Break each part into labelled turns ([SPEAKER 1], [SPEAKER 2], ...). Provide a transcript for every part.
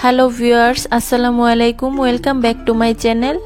[SPEAKER 1] Hello viewers, আসসালামু আলাইকুম। Welcome back to my channel.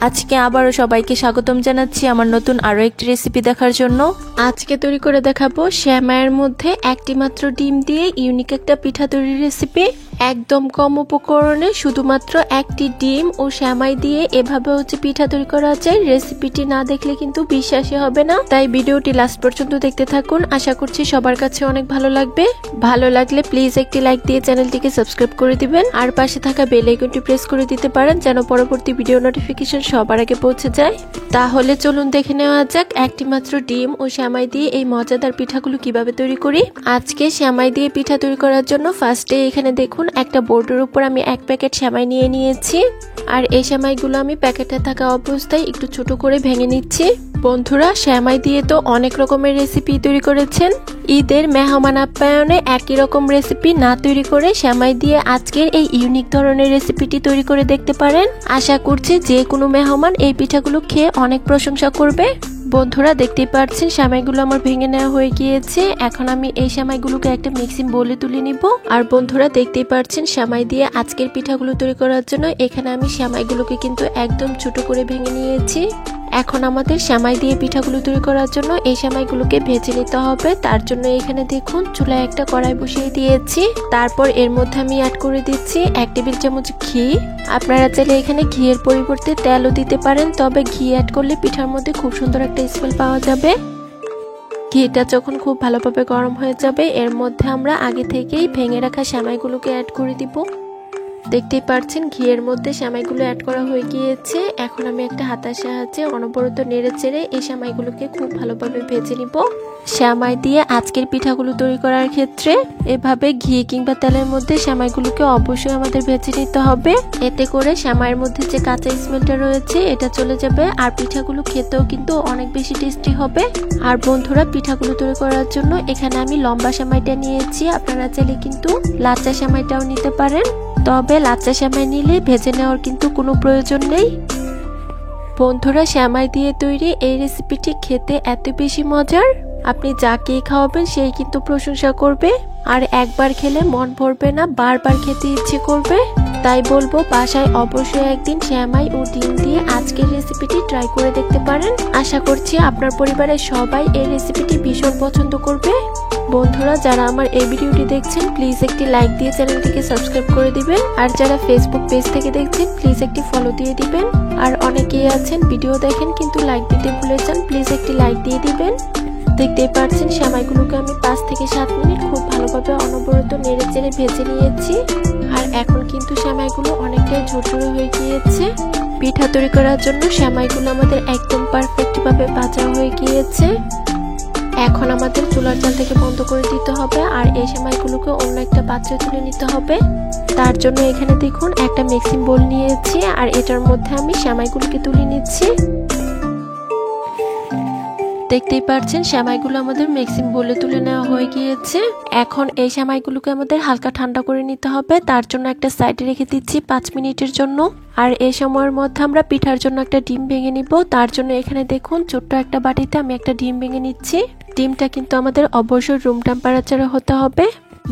[SPEAKER 1] আজকে আবারও সবাইকে স্বাগতম জানাচ্ছি আমার নতুন আরও একটি রেসিপি দেখার জন্য। আজকে তৈরি করে দেখাবো সেমাইয়ের মধ্যে একটি মাত্র ডিম দিয়ে ইউনিক একটা পিঠা তৈরির রেসিপি। একদম কম উপকরণে শুধুমাত্র একটি ডিম ও সেমাই দিয়ে এভাবে পিঠা তৈরি করা যায়। রেসিপিটি না দেখলে কিন্তু বিশ্বাসই হবে না, তাই ভিডিওটি লাস্ট পর্যন্ত দেখতে থাকুন। আশা করছি সবার কাছে অনেক ভালো লাগবে। ভালো লাগলে প্লিজ একটি লাইক দিয়ে চ্যানেলটিকে সাবস্ক্রাইব করে দিবেন আর পাশে থাকা বেল আইকনটি প্রেস করে দিতে পারেন যেন পরবর্তী ভিডিও নোটিফিকেশন সবার আগে পৌঁছে যায়। তাহলে চলুন দেখে নেওয়া যাক একটি মাত্র ডিম ও সেমাই দিয়ে এই মজাদার পিঠাগুলো কিভাবে তৈরি করি। আজকে সেমাই দিয়ে পিঠা তৈরি করার জন্য ফার্স্টে এখানে দেখুন একটা বোর্ডের উপর আমি এক প্যাকেট সেমাই নিয়ে নিয়েছি। আর এই সেমাইগুলো আমি প্যাকেটে থাকা অবস্থায় একটু ছোট করে ভেঙে নিচ্ছি। বন্ধুরা, সেমাই দিয়ে তো অনেক রকমের রেসিপি তৈরি করেছেন। ঈদের মেহমান আপ্যায়নে একই রকম রেসিপি না তৈরি করে সেমাই দিয়ে আজকের এই ইউনিক ধরনের রেসিপিটি তৈরি করে দেখতে পারেন। আশা করছি যে কোনো মেহমান এই পিঠাগুলো খেয়ে অনেক প্রশংসা করবে। বন্ধুরা, দেখতেই পাচ্ছেন সেমাইগুলো আমার ভেঙে নেওয়া হয়ে গিয়েছে। এখন আমি এই সেমাইগুলোকে একটা মিক্সিং বোলে তুলে নিব। আর বন্ধুরা, দেখতেই পাচ্ছেন সেমাই দিয়ে আজকের পিঠাগুলো তৈরি করার জন্য এখানে আমি সেমাইগুলোকে কিন্তু একদম ছোট করে ভেঙে নিয়েছি। এখন আমাদের সেমাই দিয়ে পিঠাগুলো তৈরি করার জন্য এই সেমাইগুলোকে ভেজে নিতে হবে। তার জন্য এখানে দেখুন চুলায় একটা কড়াই বসিয়ে দিয়েছি। তারপর এর মধ্যে আমি অ্যাড করে দিচ্ছি 1 টেবিল চামচ ঘি। আপনারা চাইলে এখানে ঘিয়ের পরিবর্তে তেলও দিতে পারেন, তবে ঘি অ্যাড করলে পিঠার মধ্যে খুব সুন্দর একটা স্মেল পাওয়া যাবে। ঘিটা যখন খুব ভালোভাবে গরম হয়ে যাবে এর মধ্যে আমরা আগে থেকেই ভেঙে রাখা সেমাইগুলোকে অ্যাড করে দিব। দেখতেই পাচ্ছেন ঘিয়ের মধ্যে সেমাইগুলো অ্যাড করা হয়ে গিয়েছে। এখন আমি একটা হাতার সাহায্যে অনবরত নেড়ে চেড়ে এই সেমাইগুলোকে খুব ভালোভাবে ভেজে নিব। সেমাই দিয়ে আজকের পিঠাগুলো তৈরি করার ক্ষেত্রে এভাবে ঘি কিংবা তেলের মধ্যে সেমাইগুলোকে অবশ্যই আমাদের ভেজে নিতে হবে। এতে করে সেমাইয়ের মধ্যে যে কাঁচা স্মেলটা রয়েছে এটা চলে যাবে আর পিঠাগুলো খেতেও কিন্তু অনেক বেশি টেস্টি হবে। আর বন্ধুরা, পিঠাগুলো তৈরি করার জন্য এখানে আমি লম্বা সেমাইটা নিয়েছি। আপনারা চাইলে কিন্তু লাচ্চা সেমাইটাও নিতে পারেন, তবে লাচ্চা সেমাই নিলে ভেজে নেওয়ার কিন্তু কোনো প্রয়োজন নেই। বন্ধুরা, সেমাই দিয়ে তৈরি এই রেসিপিটি খেতে এত বেশি মজার, আপনি যাকে খাওয়াবেন সেই কিন্তু প্রশংসা করবে। আর একবার খেলে মন ভরবে না, বারবার খেতে ইচ্ছে করবে। তাই বলবো বাসায় অবশ্যই একদিন সেমাই ও ডিম দিয়ে আজকের রেসিপিটি ট্রাই করে দেখতে পারেন। আশা করছি আপনার পরিবারের সবাই এই রেসিপিটি ভীষণ পছন্দ করবে। বন্ধুরা, যারা আমার এই ভিডিওটি দেখছেন প্লিজ একটি লাইক দিয়ে চ্যানেলটিকে সাবস্ক্রাইব করে দিবেন। আর যারা ফেসবুক পেজ থেকে দেখছেন প্লিজ একটি ফলো দিয়ে দিবেন। আর অনেকেই আছেন ভিডিও দেখেন কিন্তু লাইক দিতে ভুলে যান, প্লিজ একটি লাইক দিয়ে দিবেন। দেখতেই পাচ্ছেন সেমাইগুলোকে আমি 5 থেকে 7 মিনিট খুব ভালোভাবে অনবরত নেড়ে চেড়ে ভেজে নিয়েছি। আর এখন কিন্তু সেমাইগুলো অনেকটাই ঝরঝরে হয়ে গিয়েছে। পিঠা তৈরি করার জন্য সেমাইগুলো আমাদের একদম পারফেক্টভাবে ভাজা হয়ে গিয়েছে। এখন আমাদের চুলার জাল থেকে বন্ধ করে দিতে হবে আর এই সেমাইগুলোকে অন্য একটা পাত্রে তুলে নিতে হবে। তার জন্য এখানে দেখুন একটা মিক্সিং বোল নিয়েছি আর এটার মধ্যে আমি সেমাইগুলোকে তুলে নিচ্ছি। দেখতেই পাচ্ছেন সেমাইগুলো আমাদের মিক্সিং বোলে তুলে নেওয়া হয়ে গিয়েছে। এখন এই সেমাইগুলোকে আমাদের হালকা ঠান্ডা করে নিতে হবে। তার জন্য একটা সাইডে রেখে দিচ্ছি 5 মিনিটের জন্য। আর এই সময়ের মধ্যে আমরা পিঠার জন্য একটা ডিম ভেঙে নিব। তার জন্য এখানে দেখুন ছোট্ট একটা বাটিতে আমি একটা ডিম ভেঙে নিচ্ছি। ডিমটা কিন্তু আমাদের অবশ্যই রুম টেম্পারেচারে হতে হবে,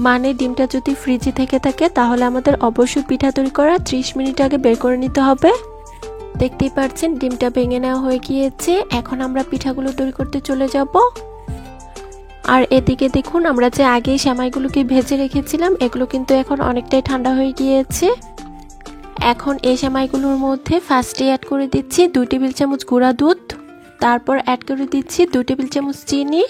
[SPEAKER 1] মানে ডিমটা যদি ফ্রিজে থেকে থাকে তাহলে আমাদের অবশ্যই পিঠা তৈরি করার 30 মিনিট আগে বের করে নিতে হবে। দেখতেই পাচ্ছেন ডিমটা ভেঙে নেওয়া হয়ে গিয়েছে। এখন আমরা পিঠাগুলো তৈরি করতে চলে যাব। আর এদিকে দেখুন আমরা যে আগে সেমাইগুলোকে ভেজে রেখেছিলাম এগুলো কিন্তু এখন অনেকটাই ঠান্ডা হয়ে গিয়েছে। এখন এই সেমাইগুলোর মধ্যে ফার্স্টে অ্যাড করে দিচ্ছি 2 টেবিল চামচ গুঁড়া দুধ। তারপর অ্যাড করে দিচ্ছি 2 টেবিল চামচ চিনি।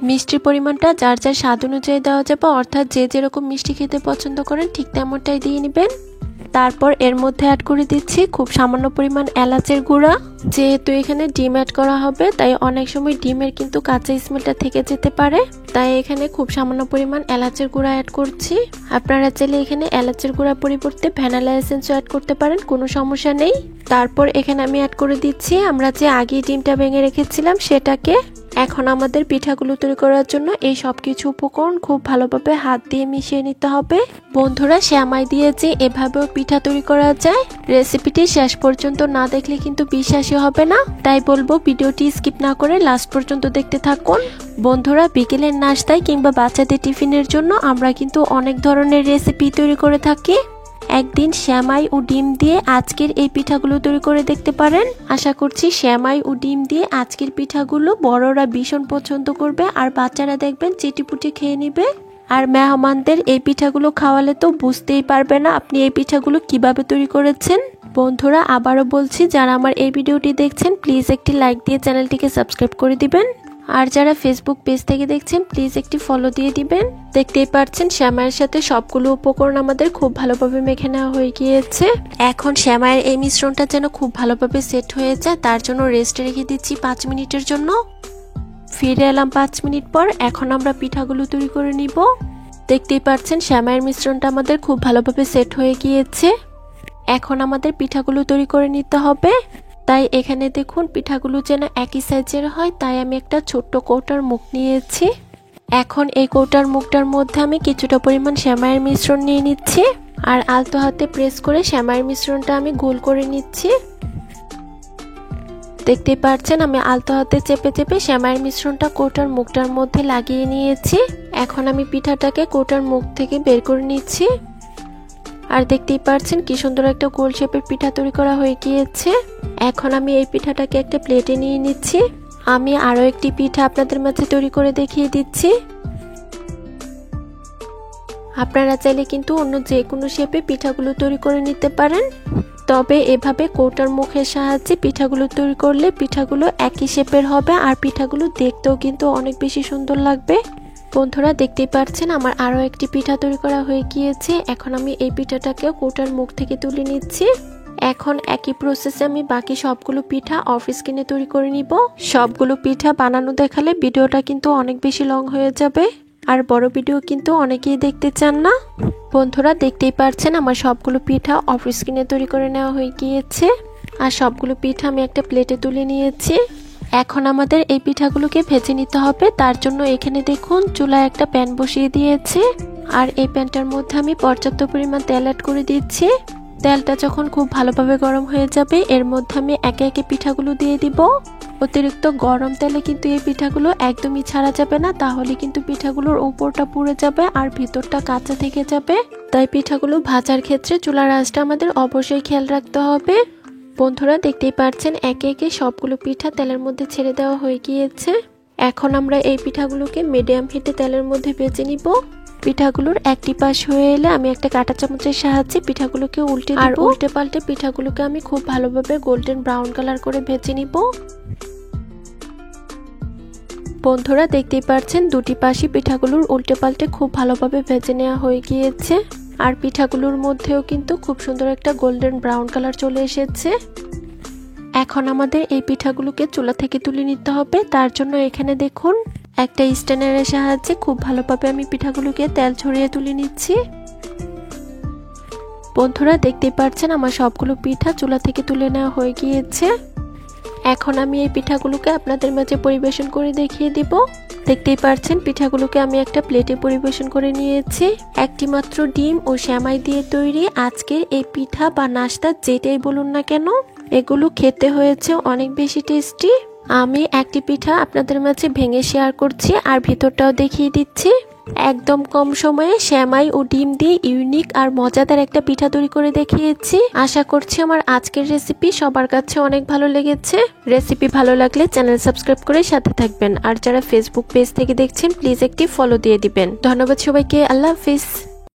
[SPEAKER 1] মিষ্টির পরিমাণটা যার যার স্বাদ অনুযায়ী দেওয়া যাবে, অর্থাৎ যে যেরকম মিষ্টি খেতে পছন্দ করেন ঠিক তেমনটাই দিয়ে নেবেন। তারপর এর মধ্যে অ্যাড করে দিচ্ছি খুব সামান্য পরিমাণ এলাচের গুঁড়া। যেহেতু এখানে ডিম অ্যাড করা হবে তাই অনেক সময় ডিমের কিন্তু কাঁচা স্মেলটা থেকে যেতে পারে, তাই এখানে খুব সামান্য পরিমাণ এলাচের গুঁড়া অ্যাড করছি। আপনারা চাইলে এখানে এলাচের গুঁড়ার পরিবর্তে ভ্যানিলা এসেন্সও অ্যাড করতে পারেন, কোনো সমস্যা নেই। তারপর এখানে আমি অ্যাড করে দিচ্ছি আমরা যে আগে ডিমটা ভেঙে রেখেছিলাম সেটাকে। এখন আমাদের পিঠাগুলো তৈরি করার জন্য এই সবকিছু উপকরণ খুব ভালোভাবে হাত দিয়ে মিশিয়ে নিতে হবে। বন্ধুরা, সেমাই দিয়ে যে এভাবেও পিঠা তৈরি করা যায়, রেসিপিটি শেষ পর্যন্ত না দেখলে কিন্তু বিশ্বাসই হবে না। তাই বলবো ভিডিওটি স্কিপ না করে লাস্ট পর্যন্ত দেখতে থাকুন। বন্ধুরা, বিকেলের নাস্তায় কিংবা বাচ্চাদের টিফিনের জন্য আমরা কিন্তু অনেক ধরনের রেসিপি তৈরি করে থাকি। একদিন সেমাই ও ডিম দিয়ে আজকের এই পিঠাগুলো তৈরি করে দেখতে পারেন। আশা করছি সেমাই ও ডিম দিয়ে আজকের পিঠাগুলো বড়রা ভীষণ পছন্দ করবে আর বাচ্চারা দেখবেন চেটিপুটি খেয়ে নেবে। আর মেহমানদের এই পিঠাগুলো খাওয়ালে তো বুঝতেই পারবে না আপনি এই পিঠাগুলো কিভাবে তৈরি করেছেন। বন্ধুরা আবারও বলছি, যারা আমার এই ভিডিওটি দেখছেন প্লিজ একটি লাইক দিয়ে চ্যানেলটিকে সাবস্ক্রাইব করে দিবেন। আর যারা ফেসবুক পেজ থেকে দেখছেন প্লিজ একটি ফলো দিয়ে দিবেন। দেখতেই পাচ্ছেন সেমাইয়ের সাথে সবগুলো উপকরণ আমাদের খুব ভালোভাবে মেখে নেওয়া হয়ে গিয়েছে। এখন সেমাইয়ের এই মিশ্রণটা যেন খুব ভালোভাবে সেট হয়ে যায় তার জন্য রেস্টে রেখে দিচ্ছি 5 মিনিটের জন্য। ফিরে এলাম 5 মিনিট পর। এখন আমরা পিঠাগুলো তৈরি করে নিব। দেখতেই পাচ্ছেন সেমাইয়ের মিশ্রণটা আমাদের খুব ভালোভাবে সেট হয়ে গিয়েছে। এখন আমাদের পিঠাগুলো তৈরি করে নিতে হবে। তাই এখানে দেখুন পিঠাগুলো যেন একই সাইজের হয় তাই আমি একটা ছোট্ট কৌটার মুখ নিয়েছি। এখন এই কৌটার মুখটার মধ্যে আমি কিছুটা পরিমাণ সেমাইয়ের মিশ্রণ নিয়ে নিচ্ছি আর আলতো হাতে প্রেস করে সেমাইয়ের মিশ্রণটা আমি গোল করে নিচ্ছি। দেখতেই পাচ্ছেন আমি আলতো হাতে চেপে চেপে সেমাইয়ের মিশ্রণটা কৌটার মুখটার মধ্যে লাগিয়ে নিয়েছি। এখন আমি পিঠাটাকে কৌটার মুখ থেকে বের করে নিচ্ছি। আর দেখতেই পাচ্ছেন কি সুন্দর একটা গোল শেপের পিঠা তৈরি করা হয়ে গিয়েছে। এখন আমি এই পিঠাটাকে একটা প্লেটে নিয়ে নিচ্ছি। আমি আরো একটি পিঠা আপনাদের মাঝে তৈরি করে দেখিয়ে দিচ্ছি। আপনারা চাইলে কিন্তু অন্য যে কোনো শেপে পিঠাগুলো তৈরি করে নিতে পারেন, তবে এভাবে কৌটার মুখের সাহায্যে পিঠাগুলো তৈরি করলে পিঠাগুলো একই শেপের হবে আর পিঠাগুলো দেখতেও কিন্তু অনেক বেশি সুন্দর লাগবে। বন্ধুরা দেখতেই পাচ্ছেন আমার আরো একটি পিঠা তৈরি করা হয়ে গিয়েছে। এখন আমি এই পিঠাটাকে কৌটার মুখ থেকে তুলে নিচ্ছি। এখন একই প্রসেসে আমি বাকি সবগুলো পিঠা অফ স্ক্রিনে তৈরি করে নিব। সবগুলো পিঠা বানানো দেখালে ভিডিওটা কিন্তু অনেক বেশি লং হয়ে যাবে আর বড় ভিডিও কিন্তু অনেকেই দেখতে চান না। বন্ধুরা দেখতেই পাচ্ছেন আমার সবগুলো পিঠা অফ স্ক্রিনে তৈরি করে নেওয়া হয়ে গিয়েছে আর সবগুলো পিঠা আমি একটা প্লেটে তুলে নিয়েছি। এখন আমাদের এই পিঠাগুলোকে ভেজে নিতে হবে। তার জন্য এখানে দেখুন চুলায় একটা প্যান বসিয়ে দিয়েছি আর এই প্যানটার মধ্যে আমি পর্যাপ্ত পরিমাণ তেল অ্যাড করে দিচ্ছি। তেলটা যখন খুব ভালোভাবে গরম হয়ে যাবে এর মধ্যে আমি একে একে পিঠাগুলো দিয়ে দিব। অতিরিক্ত গরম তেলে কিন্তু এই পিঠাগুলো একদমই ছাড়া যাবে না, তাহলে কিন্তু পিঠাগুলোর উপরটা পুড়ে যাবে আর ভিতরটা কাঁচা থেকে যাবে। তাই পিঠাগুলো ভাজার ক্ষেত্রে চুলার আঁচটা আমাদের অবশ্যই খেয়াল রাখতে হবে। বন্ধুরা দেখতেই পাচ্ছেন একে একে সবগুলো পিঠা তেলের মধ্যে ছেড়ে দেওয়া হয়ে গিয়েছে। এখন আমরা এই পিঠাগুলোকে মিডিয়াম হিটে তেলের মধ্যে ভেজে নিব। পিঠাগুলোর একটি পাশ হয়ে এলে আমি একটা কাঁটা চামচের সাহায্যে পিঠাগুলোকে উল্টে দিব। আর উল্টে পাল্টে পিঠাগুলোকে আমি খুব ভালোভাবে গোল্ডেন ব্রাউন কালার করে ভেজে নিব। বন্ধুরা দেখতেই পাচ্ছেন দুটি পাশই পিঠাগুলোর উল্টে পাল্টে খুব ভালোভাবে ভেজে নেওয়া হয়ে গিয়েছে আর পিঠাগুলোর মধ্যেও কিন্তু খুব সুন্দর একটা গোল্ডেন ব্রাউন কালার চলে এসেছে। এখন আমাদের এই পিঠাগুলোকে চুলা থেকে তুলে নিতে হবে। তার জন্য এখানে দেখুন একটা স্ট্যান্ডারের সাহায্যে খুব ভালোভাবে আমি পিঠাগুলোকে তেল ছড়িয়ে তুলে নিচ্ছি। বন্ধুরা দেখতেই পাচ্ছেন আমার সবগুলো পিঠা চুলা থেকে তুলে নেওয়া হয়ে গিয়েছে। এখন আমি এই পিঠাগুলোকে আপনাদের মাঝে পরিবেশন করে দেখিয়ে দিব। দেখতেই পাচ্ছেন পিঠাগুলোকে আমি একটা প্লেটে পরিবেশন করে নিয়েছি। একটি মাত্র ডিম ও সেমাই দিয়ে তৈরি আজকের এই পিঠা বা নাস্তা যেটাই বলুন না কেন, এগুলো খেতে হয়েছে অনেক বেশি টেস্টি। আমি একটি পিঠা আপনাদের মাঝে ভেঙে শেয়ার করছি আর ভিতরটাও দেখিয়ে দিচ্ছি। একদম কম সময়ে সেমাই ও ডিম দিয়ে ইউনিক আর মজাদার একটা পিঠা তৈরি করে দেখিয়েছি। আশা করছি আমার আজকের রেসিপি সবার কাছে অনেক ভালো লেগেছে। রেসিপি ভালো লাগলে চ্যানেল সাবস্ক্রাইব করে সাথে থাকবেন আর যারা ফেসবুক পেজ থেকে দেখছেন প্লিজ একটি ফলো দিয়ে দিবেন। ধন্যবাদ সবাইকে। আল্লাহ হাফিজ।